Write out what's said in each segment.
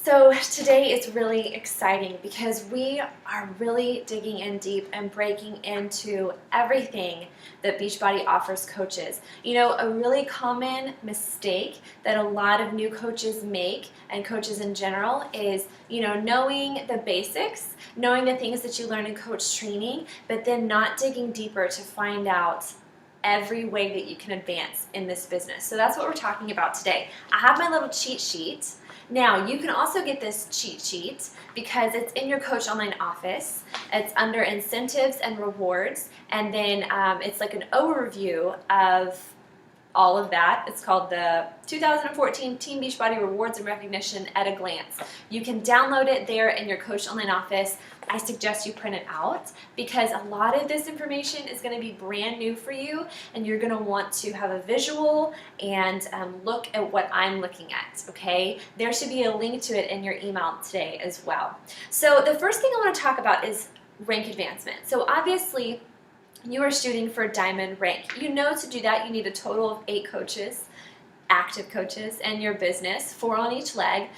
So today is really exciting because we are really digging in deep and breaking into everything that Beachbody offers coaches. You know, a really common mistake that a lot of new coaches make, and coaches in general, is, knowing the basics, knowing the things that you learn in coach training, but then not digging deeper to find out every way that you can advance in this business. So that's what we're talking about today. I have my little cheat sheet. Now, you can also get this cheat sheet because it's in your Coach Online office. It's under incentives and rewards, and then it's like an overview of all of that. It's called the 2014 Team Beachbody Rewards and Recognition at a Glance. You can download it there in your Coach Online office. I suggest you print it out because a lot of this information is going to be brand new for you, and you're going to want to have a visual and look at what I'm looking at, okay? There should be a link to it in your email today as well. So the first thing I want to talk about is rank advancement. So obviously, you are shooting for diamond rank. You know, to do that, you need a total of 8 coaches, active coaches in your business, 4 on each leg,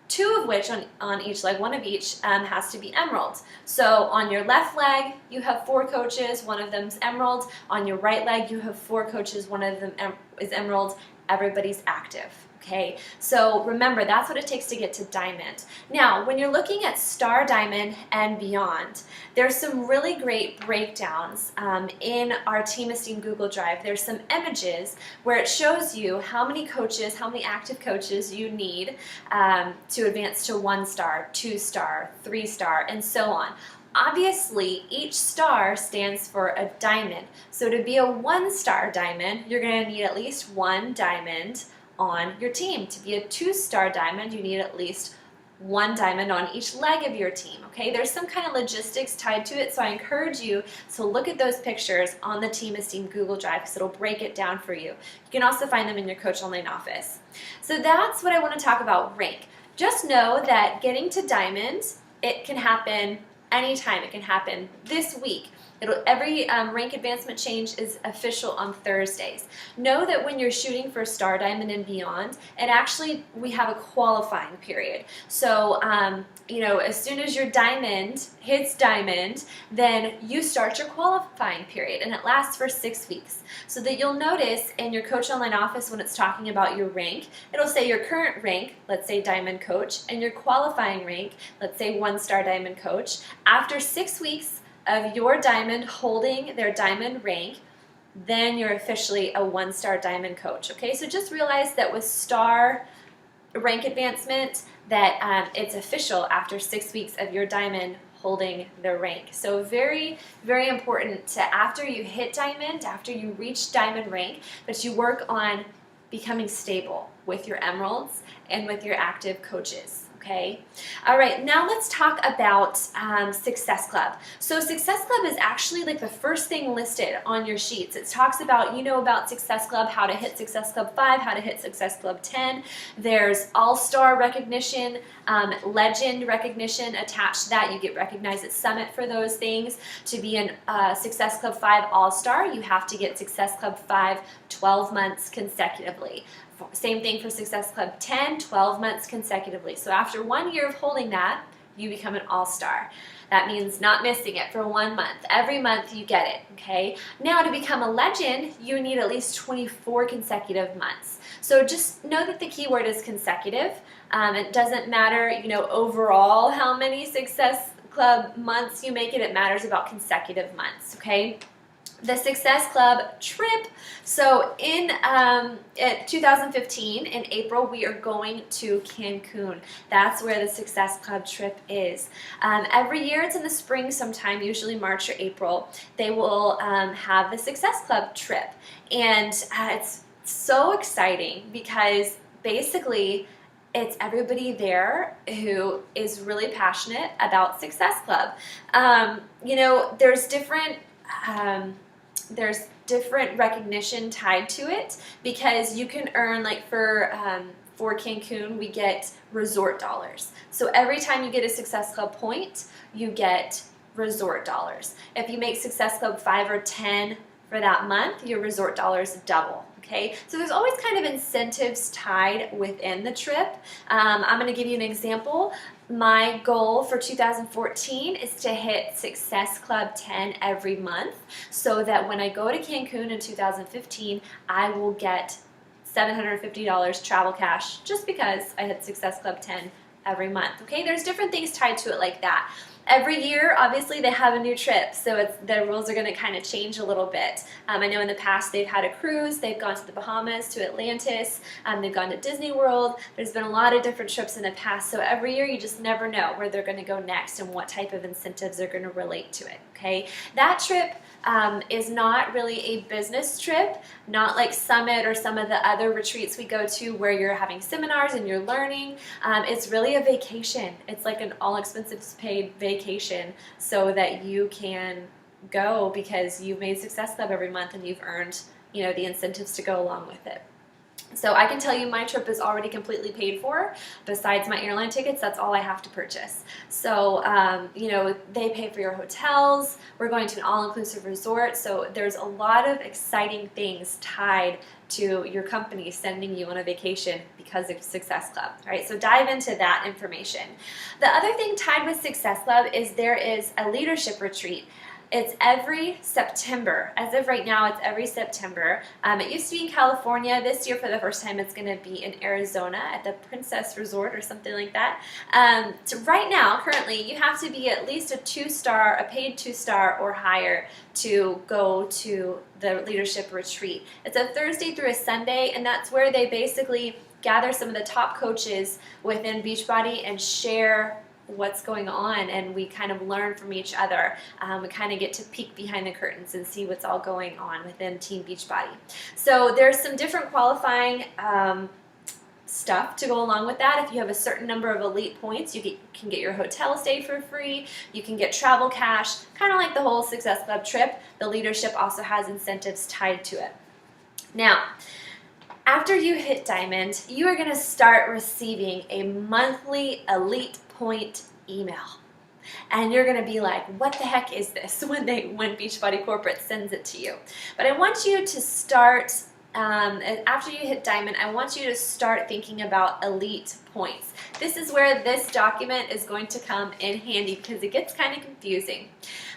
2 of which on each leg, 1 of each has to be emerald. So on your left leg, you have 4 coaches, 1 of them's emerald. On your right leg, you have 4 coaches, 1 of them is emerald. Everybody's active. Okay, so remember, that's what it takes to get to diamond. Now, when you're looking at star diamond and beyond, there's some really great breakdowns in our Team Esteem Google Drive. There's some images where it shows you how many coaches, how many active coaches you need to advance to 1 star, 2 star, 3 star, and so on. Obviously, each star stands for a diamond. So to be a 1-star diamond, you're going to need at least 1 diamond on your team. To be a 2-star diamond, you need at least 1 diamond on each leg of your team, okay? There's some kind of logistics tied to it, so I encourage you to look at those pictures on the Team Esteem Google Drive because it'll break it down for you. You can also find them in your Coach Online office. So that's what I want to talk about rank. Just know that getting to diamond, it can happen anytime. It can happen this week. Every rank advancement change is official on Thursdays. Know that when you're shooting for star diamond and beyond, we have a qualifying period. So, as soon as your diamond hits diamond, then you start your qualifying period, and it lasts for 6 weeks. So that you'll notice in your Coach Online office when it's talking about your rank, it'll say your current rank, let's say diamond coach, and your qualifying rank, let's say 1-star diamond coach. After 6 weeks of your diamond holding their diamond rank, then you're officially a 1-star diamond coach, okay? So just realize that with star rank advancement that it's official after 6 weeks of your diamond holding the rank. So very, very important to, after you hit diamond, after you reach diamond rank, that you work on becoming stable with your emeralds and with your active coaches. Okay. All right, now let's talk about Success Club. So Success Club is actually like the first thing listed on your sheets. It talks about, about Success Club, how to hit Success Club 5, how to hit Success Club 10. There's All-Star recognition, Legend recognition attached to that. You get recognized at Summit for those things. To be in Success Club 5 All-Star, you have to get Success Club 5 12 months consecutively. Same thing for Success Club 10, 12 months consecutively. So after 1 year of holding that, you become an all-star. That means not missing it for 1 month. Every month you get it, okay? Now to become a legend, you need at least 24 consecutive months. So just know that the keyword is consecutive. It doesn't matter, overall how many Success Club months you make it. It matters about consecutive months, okay? The Success Club trip. So in 2015, in April, we are going to Cancun. That's where the Success Club trip is. Every year, it's in the spring sometime, usually March or April. They will have the Success Club trip. And it's so exciting because basically, it's everybody there who is really passionate about Success Club. There's different recognition tied to it because you can earn, like for Cancun, we get resort dollars. So every time you get a Success Club point, you get resort dollars. If you make Success Club 5 or 10 for that month, your resort dollars double. Okay, so there's always kind of incentives tied within the trip. I'm going to give you an example. My goal for 2014 is to hit Success Club 10 every month so that when I go to Cancun in 2015, I will get $750 travel cash just because I hit Success Club 10 every month. Okay, there's different things tied to it like that. Every year, obviously, they have a new trip, so the rules are going to kind of change a little bit. I know in the past they've had a cruise, they've gone to the Bahamas, to Atlantis, they've gone to Disney World. There's been a lot of different trips in the past, so every year you just never know where they're going to go next and what type of incentives are going to relate to it. Okay, that trip is not really a business trip, not like Summit or some of the other retreats we go to where you're having seminars and you're learning. It's really a vacation. It's like an all expenses paid vacation so that you can go because you've made Success Club every month and you've earned, you know, the incentives to go along with it. So I can tell you my trip is already completely paid for. Besides my airline tickets, that's all I have to purchase. So, you know, they pay for your hotels. We're going to an all-inclusive resort. So there's a lot of exciting things tied to your company sending you on a vacation because of Success Club. All right, so dive into that information. The other thing tied with Success Club is there is a leadership retreat. It's every September. As of right now, it's every September. It used to be in California. This year, for the first time, it's going to be in Arizona at the Princess Resort or something like that. So right now, currently, you have to be at least a paid 2-star or higher to go to the leadership retreat. It's a Thursday through a Sunday, and that's where they basically gather some of the top coaches within Beachbody and share what's going on, and we kind of learn from each other. We kind of get to peek behind the curtains and see what's all going on within Team Beachbody. So there's some different qualifying stuff to go along with that. If you have a certain number of elite points, you can get your hotel stay for free. You can get travel cash, kind of like the whole Success Club trip. The leadership also has incentives tied to it. Now, after you hit Diamond, you are going to start receiving a monthly elite point email. And you're going to be like, what the heck is this when Beachbody Corporate sends it to you? But I want you to start, after you hit Diamond, I want you to start thinking about elite points. This is where this document is going to come in handy because it gets kind of confusing.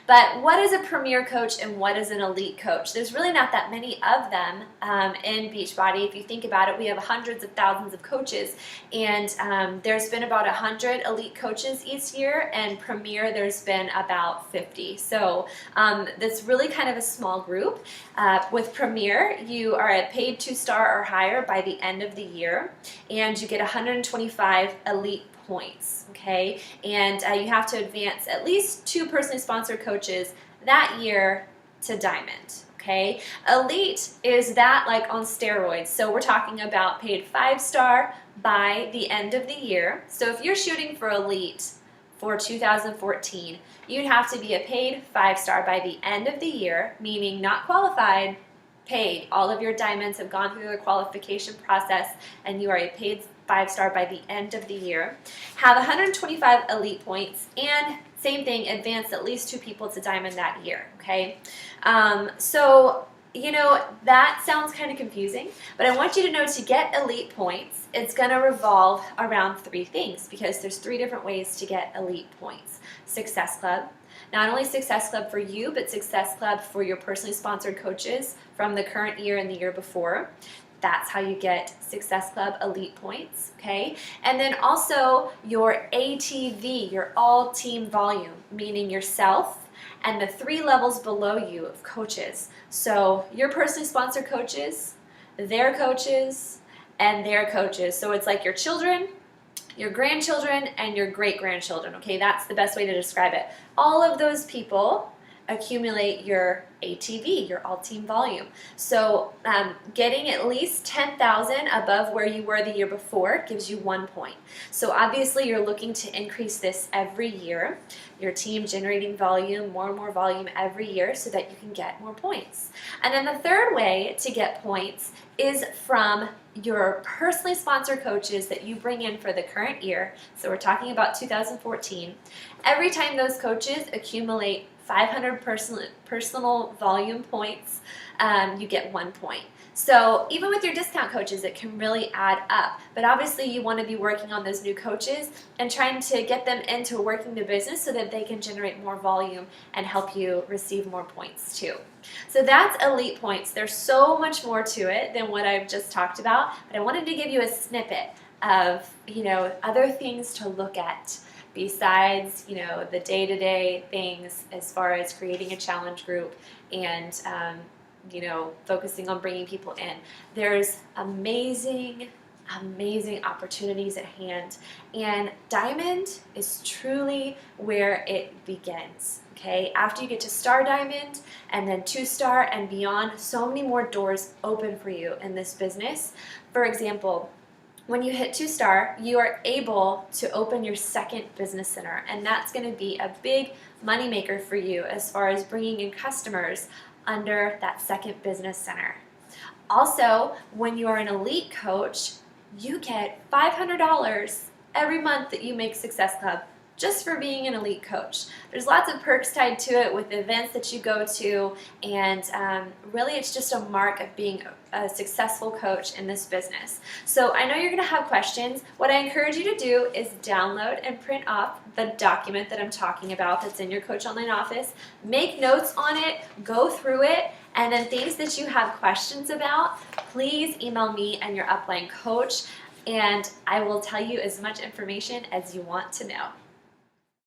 But what is a premier coach and what is an elite coach? There's really not that many of them in Beachbody. If you think about it, we have hundreds of thousands of coaches, and there's been about 100 elite coaches each year, and premier there's been about 50. So that's really kind of a small group. With premier, you are a paid 2-star or higher by the end of the year, and you get 125 elite points, okay? And you have to advance at least 2 personally sponsored coaches that year to Diamond, okay? Elite is that like on steroids. So we're talking about paid 5-star by the end of the year. So if you're shooting for elite for 2014, you'd have to be a paid 5-star by the end of the year, meaning not qualified, paid. All of your diamonds have gone through the qualification process and you are a paid 5-star by the end of the year. Have 125 elite points, and same thing, advance at least 2 people to Diamond that year, okay? So, you know, that sounds kind of confusing, but I want you to know to get elite points, it's going to revolve around 3 things because there's 3 different ways to get elite points. Success Club. Not only Success Club for you, but Success Club for your personally sponsored coaches from the current year and the year before. That's how you get Success Club elite points, okay? And then also your ATV, your all team volume, meaning yourself and the 3 levels below you of coaches. So your personally sponsored coaches, their coaches, and their coaches. So it's like your children, your grandchildren, and your great-grandchildren, okay? That's the best way to describe it. All of those people accumulate your ATV, your all-team volume. So getting at least 10,000 above where you were the year before gives you 1 point. So obviously you're looking to increase this every year. Your team generating volume, more and more volume every year so that you can get more points. And then the third way to get points is from your personally sponsored coaches that you bring in for the current year. So we're talking about 2014. Every time those coaches accumulate 500 personal volume points, you get 1 point. So even with your discount coaches, it can really add up. But obviously you want to be working on those new coaches and trying to get them into working the business so that they can generate more volume and help you receive more points too. So that's elite points. There's so much more to it than what I've just talked about, but I wanted to give you a snippet of, other things to look at besides, the day-to-day things as far as creating a challenge group and, focusing on bringing people in. There's amazing opportunities at hand, and Diamond is truly where it begins. Okay, after you get to Star Diamond and then 2-star and beyond, so many more doors open for you in this business. For example, when you hit 2-star, you are able to open your second business center, and that's going to be a big moneymaker for you as far as bringing in customers under that second business center. Also, when you are an elite coach, you get $500 every month that you make Success Club just for being an elite coach. There's lots of perks tied to it with events that you go to, and really it's just a mark of being a successful coach in this business. So I know you're going to have questions. What I encourage you to do is download and print off the document that I'm talking about that's in your Coach Online office. Make notes on it, go through it, and then things that you have questions about, please email me and your upline coach, and I will tell you as much information as you want to know.